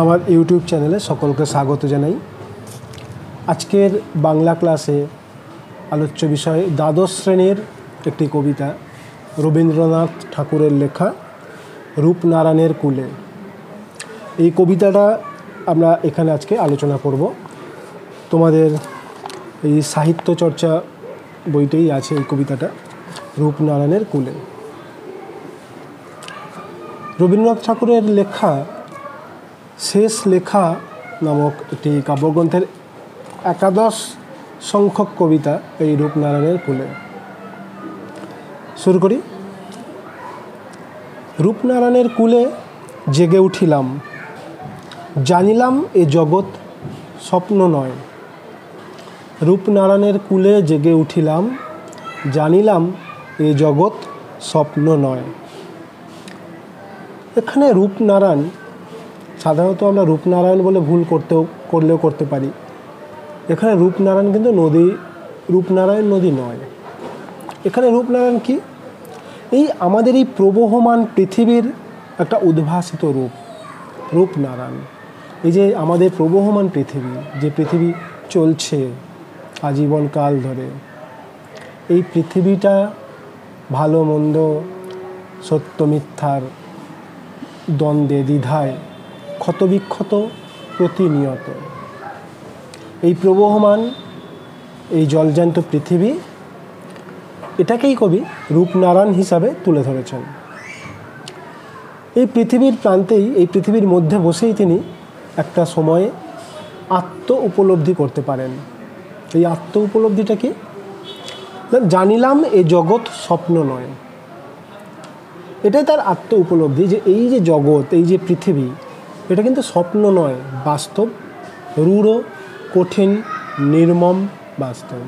আমার ইউটিউব চ্যানেলে সকলকে স্বাগত জানাই। আজকের বাংলা ক্লাসে আলোচ্য বিষয় দ্বাদশ শ্রেণীর একটি কবিতা, রবীন্দ্রনাথ ঠাকুরের লেখা রূপনারায়ণের কূলে। এই কবিতাটা আমরা এখানে আজকে আলোচনা করব। তোমাদের এই সাহিত্য চর্চা বইতেই আছে এই কবিতাটা, রূপনারায়ণের কূলে। রবীন্দ্রনাথ ঠাকুরের লেখা শেষ লেখা নামক একটি কাব্যগ্রন্থের একাদশ সংখ্যক কবিতা এই রূপনারায়ণের কূলে। শুরু করি। রূপনারায়ণের কূলে জেগে উঠিলাম, জানিলাম এ জগৎ স্বপ্ন নয়। রূপনারায়ণের কূলে জেগে উঠিলাম, জানিলাম এ জগৎ স্বপ্ন নয়। এখানে রূপনারায়ণ, সাধারণত আমরা রূপনারায়ণ বলে ভুল করলেও করতে পারি। এখানে রূপনারায়ণ কিন্তু রূপনারায়ণ নদী নয়। এখানে রূপনারায়ণ কি? এই আমাদের এই প্রবহমান পৃথিবীর একটা উদ্ভাসিত রূপনারায়ণ। এই যে আমাদের প্রবহমান পৃথিবী, যে পৃথিবী চলছে আজীবনকাল ধরে, এই পৃথিবীটা ভালো মন্দ, সত্য মিথ্যার দ্বন্দ্বে দ্বিধায় ক্ষতবিক্ষত প্রতিনিয়ত। এই প্রবহমান এই জলজ্যান্ত পৃথিবী, এটাকেই কবি রূপনারায়ণ হিসাবে তুলে ধরেছেন। এই পৃথিবীর প্রান্তেই, এই পৃথিবীর মধ্যে বসেই তিনি একটা সময়ে আত্ম উপলব্ধি করতে পারেন। এই আত্ম উপলব্ধিটা কি? জানিলাম এ জগৎ স্বপ্ন নয়। এটাই তার আত্ম উপলব্ধি, যে এই যে জগৎ, এই যে পৃথিবী, এটা কিন্তু স্বপ্ন নয়, বাস্তব, রূঢ়, কঠিন, নির্মম বাস্তব।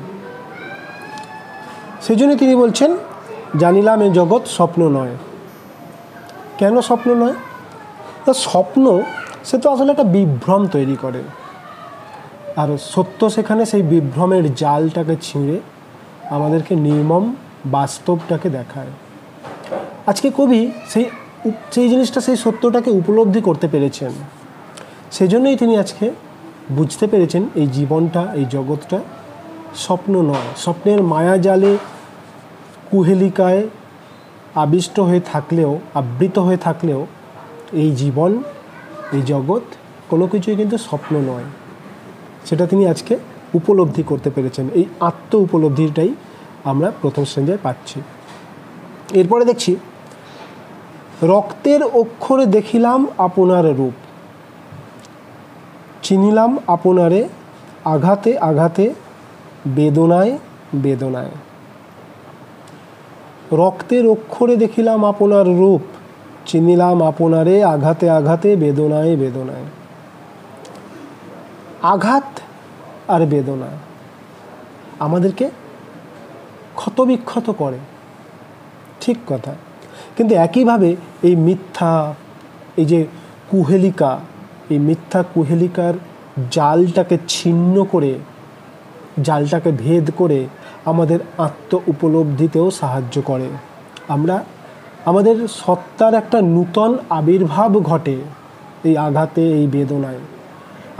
সেই জন্য তিনি বলছেন জানিলাম এ জগৎ স্বপ্ন নয়। কেন স্বপ্ন নয়? স্বপ্ন সে তো আসলে একটা বিভ্রম তৈরি করে, আর সত্য সেখানে সেই বিভ্রমের জালটাকে ছিঁড়ে আমাদেরকে নির্মম বাস্তবটাকে দেখায়। আজকে কবি সেই জিনিসটা, সেই সত্যটাকে উপলব্ধি করতে পেরেছেন। সেজন্যই তিনি আজকে বুঝতে পেরেছেন এই জীবনটা, এই জগৎটা স্বপ্ন নয়। স্বপ্নের মায়াজালে, কুহেলিকায় আবিষ্ট হয়ে থাকলেও, আবৃত হয়ে থাকলেও এই জীবন, এই জগৎ কোনো কিছুই কিন্তু স্বপ্ন নয়। সেটা তিনি আজকে উপলব্ধি করতে পেরেছেন। এই আত্ম উপলব্ধিটাই আমরা প্রথম শ্রেণীতে পাচ্ছি। এরপরে দেখছি, রক্তের অক্ষরে দেখিলাম আপনার রূপ, চিনিলাম আপনারে আঘাতে আঘাতে, বেদনায় বেদনায়। রক্তের অক্ষরে দেখিলাম আপনার রূপ, চিনিলাম আপনারে আঘাতে আঘাতে, বেদনায় বেদনায়। আঘাত আর বেদনা আমাদেরকে ক্ষতবিক্ষত করে, ঠিক কথা। কিন্তু একইভাবে এই মিথ্যা, এই যে কুহেলিকা, এই মিথ্যা কুহেলিকার জালটাকে ছিন্ন করে, জালটাকে ভেদ করে আমাদের আত্ম উপলব্ধিতেও সাহায্য করে। আমাদের সত্তার একটা নূতন আবির্ভাব ঘটে এই আঘাতে, এই বেদনায়।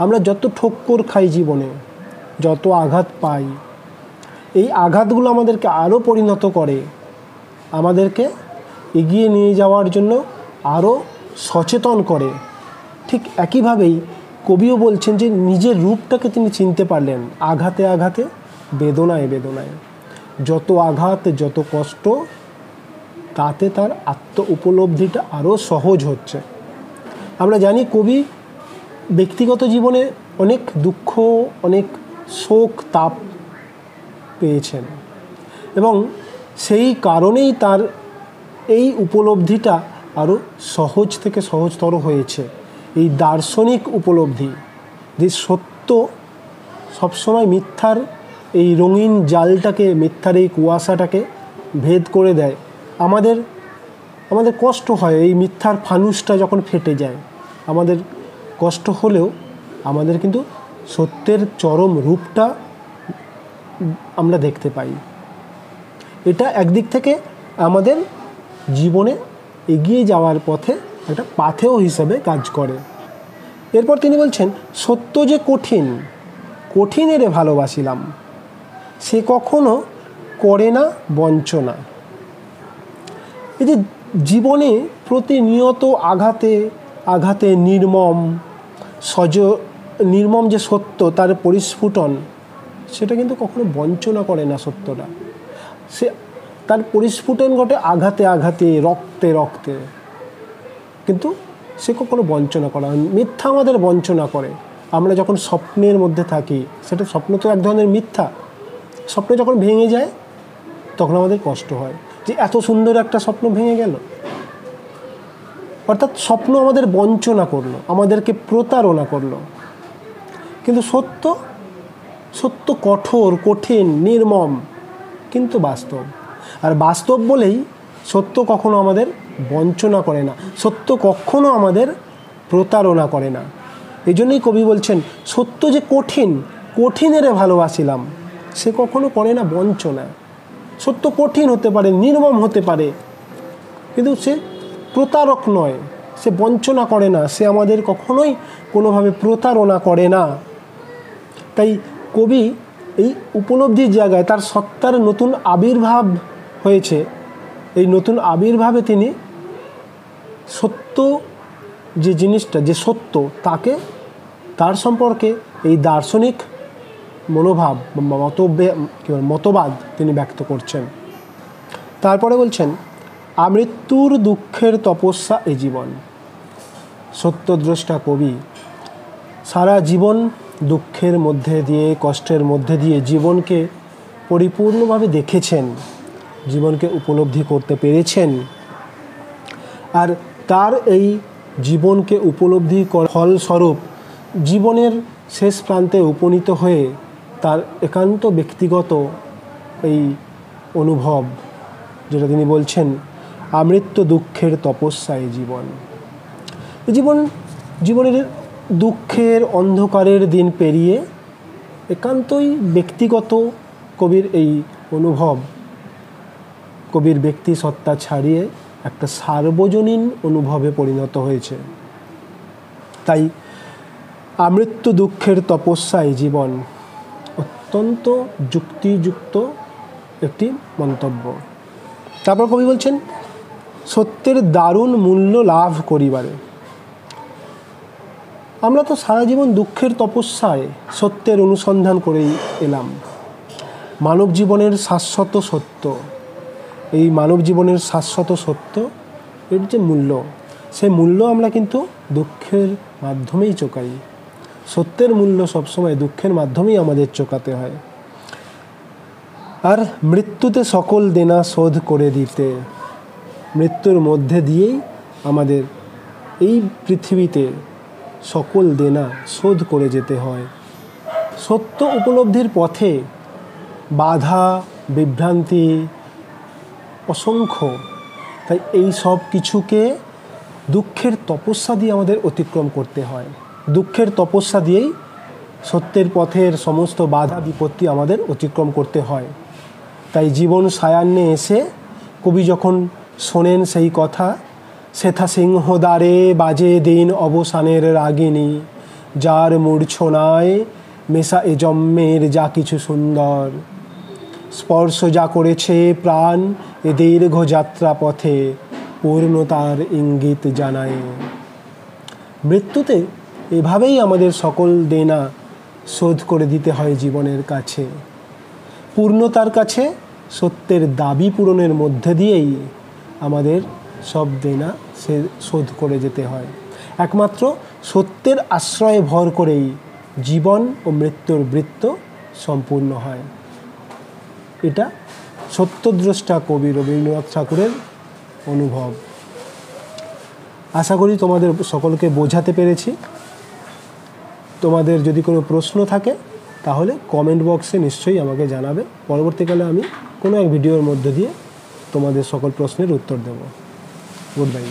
আমরা যত ঠক্কর খাই জীবনে, যত আঘাত পাই, এই আঘাতগুলো আমাদেরকে আরও পরিণত করে, আমাদেরকে এগিয়ে নিয়ে যাওয়ার জন্য আরও সচেতন করে। ঠিক একইভাবেই কবিও বলছেন যে নিজের রূপটাকে তিনি চিনতে পারলেন আঘাতে আঘাতে, বেদনায় বেদনায়। যত আঘাত, যত কষ্ট, তাতে তার আত্ম উপলব্ধিটা আরও সহজ হচ্ছে। আমরা জানি কবি ব্যক্তিগত জীবনে অনেক দুঃখ, অনেক শোক, তাপ পেয়েছেন, এবং সেই কারণেই তার এই উপলব্ধিটা আরও সহজ থেকে সহজতর হয়েছে। এই দার্শনিক উপলব্ধি, যে সত্য সবসময় মিথ্যার এই রঙিন জালটাকে, মিথ্যার এই কুয়াশাটাকে ভেদ করে দেয়। আমাদের কষ্ট হয় এই মিথ্যার ফানুসটা যখন ফেটে যায়, আমাদের কষ্ট হলেও আমাদের কিন্তু সত্যের চরম রূপটা আমরা দেখতে পাই। এটা একদিক থেকে আমাদের জীবনে এগিয়ে যাওয়ার পথে একটা পাথেয় হিসাবে কাজ করে। এরপর তিনি বলছেন, সত্য যে কঠিন, কঠিনেরে ভালোবাসিলাম, সে কখনো করে না বঞ্চনা। এই যে জীবনে প্রতিনিয়ত আঘাতে আঘাতে নির্মম যে সত্য তার পরিস্ফুটন, সেটা কিন্তু কখনো বঞ্চনা করে না। সত্যটা সে তার পরিস্ফুটন ঘটে আঘাতে আঘাতে, রক্তে রক্তে, কিন্তু সে কখনো বঞ্চনা করে না। মিথ্যা আমাদের বঞ্চনা করে। আমরা যখন স্বপ্নের মধ্যে থাকি, সেটা স্বপ্ন তো এক ধরনের মিথ্যা। স্বপ্ন যখন ভেঙে যায় তখন আমাদের কষ্ট হয় যে এত সুন্দর একটা স্বপ্ন ভেঙে গেল। অর্থাৎ স্বপ্ন আমাদের বঞ্চনা করলো, আমাদেরকে প্রতারণা করলো। কিন্তু সত্য কঠোর, কঠিন, নির্মম, কিন্তু বাস্তব। আর বাস্তব বলেই সত্য কখনো আমাদের বঞ্চনা করে না, সত্য কখনো আমাদের প্রতারণা করে না। এই জন্যই কবি বলছেন, সত্য যে কঠিন, কঠিনেরে ভালোবাসিলাম, সে কখনো করে না বঞ্চনা। সত্য কঠিন হতে পারে, নির্মম হতে পারে, কিন্তু সে প্রতারক নয়, সে বঞ্চনা করে না, সে আমাদের কখনোই কোনোভাবে প্রতারণা করে না। তাই কবি এই উপলব্ধির জায়গায় তার সত্তার নতুন আবির্ভাব হয়েছে। এই নতুন আবির্ভাবে তিনি সত্য যে জিনিসটা, যে সত্য, তার সম্পর্কে এই দার্শনিক মনোভাব, মতবাদ তিনি ব্যক্ত করছেন। তারপরে বলছেন, আমৃত্যুর দুঃখের তপস্যা এ জীবন। সত্যদ্রষ্টা কবি সারা জীবন দুঃখের মধ্যে দিয়ে, কষ্টের মধ্যে দিয়ে জীবনকে পরিপূর্ণভাবে দেখেছেন, জীবনকে উপলব্ধি করতে পেরেছেন। আর তার এই জীবনকে উপলব্ধি ফলস্বরূপ জীবনের শেষ প্রান্তে উপনীত হয়ে তার একান্ত ব্যক্তিগত এই অনুভব, যেটা তিনি বলছেন, আমৃত্যু দুঃখের তপস্যা এই জীবন। জীবনের দুঃখের অন্ধকারের দিন পেরিয়ে একান্তই ব্যক্তিগত কবির এই অনুভব, কবির ব্যক্তি সত্তা ছাড়িয়ে একটা সার্বজনীন অনুভবে পরিণত হয়েছে। তাই আমৃত্যু দুঃখের তপস্যা এই জীবন অত্যন্ত যুক্তিযুক্ত একটি মন্তব্য। তারপর কবি বলছেন, সত্যের দারুণ মূল্য লাভ করিবারে। আমরা তো সারা জীবন দুঃখের তপস্যায় সত্যের অনুসন্ধান করেই এলাম। মানব জীবনের শাশ্বত সত্য, এই মানব জীবনের শাশ্বত সত্য, এর যে মূল্য, সেই মূল্য আমরা কিন্তু দুঃখের মাধ্যমেই চোকাই। সত্যের মূল্য সবসময় দুঃখের মাধ্যমেই আমাদের চোকাতে হয়। আর মৃত্যুতে সকল দেনা শোধ করে দিতে, মৃত্যুর মধ্যে দিয়েই আমাদের এই পৃথিবীতে সকল দেনা শোধ করে যেতে হয়। সত্য উপলব্ধির পথে বাধা, বিভ্রান্তি অসংখ্য। তাই এই সব কিছুকে দুঃখের তপস্যা দিয়ে আমাদের অতিক্রম করতে হয়। দুঃখের তপস্যা দিয়েই সত্যের পথের সমস্ত বাধা বিপত্তি আমাদের অতিক্রম করতে হয়। তাই জীবন সায়ান্নে এসে কবি যখন শোনেন সেই কথা, সেথা সিংহদ্বারে বাজে দিন অবসানের রাগিনী, যার মূর্ছনায় মেশা এ জন্মের যা কিছু সুন্দর, স্পর্শ যা করেছে প্রাণ এ দীর্ঘ যাত্রা পথে, পূর্ণতার ইঙ্গিত জানায়। মৃত্যুতে এভাবেই আমাদের সকল দেনা শোধ করে দিতে হয় জীবনের কাছে। পূর্ণতার কাছে সত্যের দাবি পূরণের মধ্যে দিয়েই আমাদের সব দেনা সে শোধ করে যেতে হয়। একমাত্র সত্যের আশ্রয়ে ভর করেই জীবন ও মৃত্যুর বৃত্ত সম্পূর্ণ হয়। এটা সত্যদ্রষ্টা কবি রবীন্দ্রনাথ ঠাকুরের অনুভব। আশা করি তোমাদের সকলকে বোঝাতে পেরেছি। তোমাদের যদি কোনো প্রশ্ন থাকে তাহলে কমেন্ট বক্সে নিশ্চয়ই আমাকে জানাবে। পরবর্তীকালে আমি কোনো এক ভিডিওর মধ্যে দিয়ে তোমাদের সকল প্রশ্নের উত্তর দেব। Good bye.